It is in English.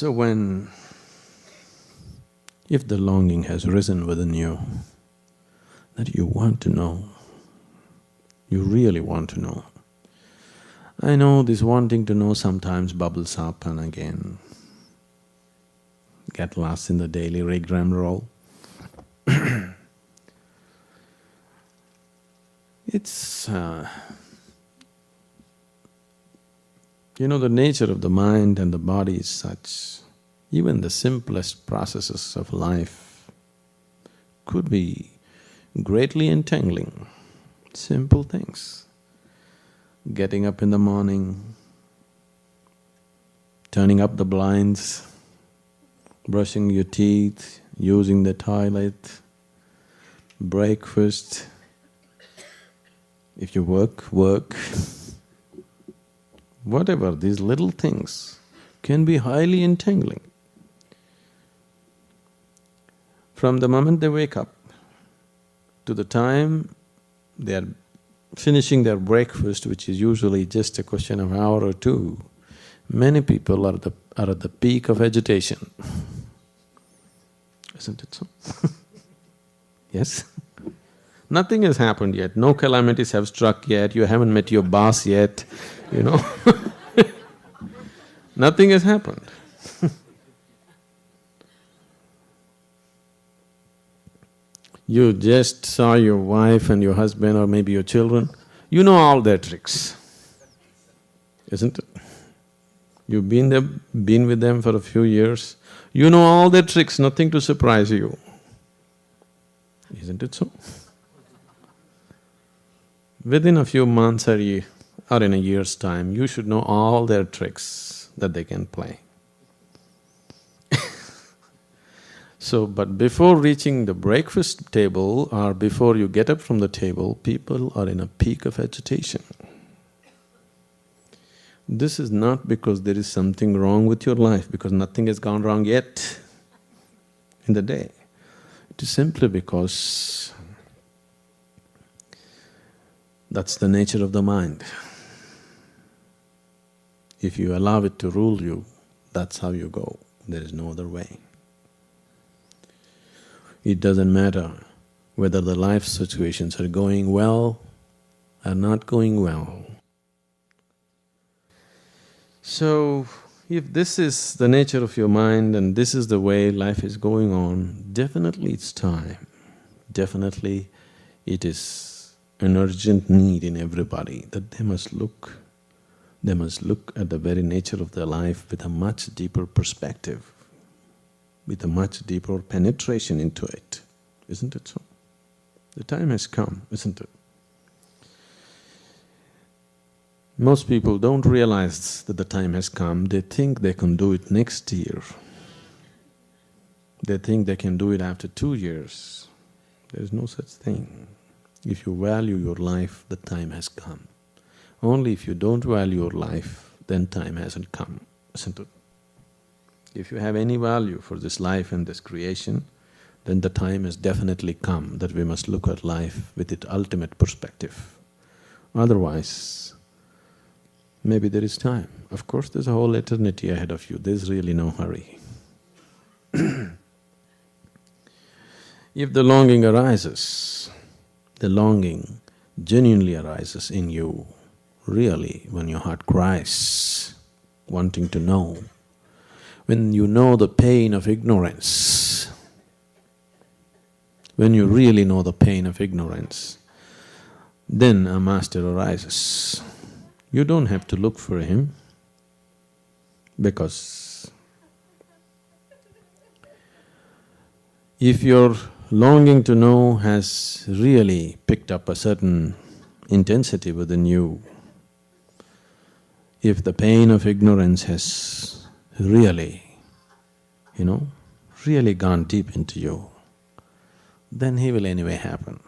So if the longing has risen within you, that you want to know, you really want to know. I know this wanting to know sometimes bubbles up and again get lost in the daily rigmarole. It's… the nature of the mind and the body is such, even the simplest processes of life could be greatly entangling. Simple things. Getting up in the morning, turning up the blinds, brushing your teeth, using the toilet, breakfast. If you work. Whatever, these little things can be highly entangling. From the moment they wake up to the time they are finishing their breakfast, which is usually just a question of an hour or two, many people are at the peak of agitation. Isn't it so? Yes? Nothing has happened yet, no calamities have struck yet, you haven't met your boss yet, Nothing has happened. You just saw your wife and your husband or maybe your children, you know all their tricks, isn't it? You've been with them for a few years, you know all their tricks, nothing to surprise you. Isn't it so? Within a few months or in a year's time, you should know all their tricks that they can play. So, but before reaching the breakfast table or before you get up from the table, people are in a peak of agitation. This is not because there is something wrong with your life, because nothing has gone wrong yet in the day. It is simply because that's the nature of the mind. If you allow it to rule you, that's how you go, there is no other way. It doesn't matter whether the life situations are going well or not going well. So, if this is the nature of your mind and this is the way life is going on, definitely it's time, definitely it is an urgent need in everybody that they must look at the very nature of their life with a much deeper perspective, with a much deeper penetration into it, isn't it so? The time has come, isn't it? Most people don't realize that the time has come, they think they can do it next year. They think they can do it after 2 years. There is no such thing. If you value your life, the time has come. Only if you don't value your life, then time hasn't come, isn't it? If you have any value for this life and this creation, then the time has definitely come that we must look at life with its ultimate perspective. Otherwise, maybe there is time. Of course, there's a whole eternity ahead of you, there's really no hurry. If the longing arises, the longing genuinely arises in you, really, when your heart cries, wanting to know, when you know the pain of ignorance, when you really know the pain of ignorance, then a master arises. You don't have to look for him, because if your longing to know has really picked up a certain intensity within you, if the pain of ignorance has really, really gone deep into you, then he will anyway happen.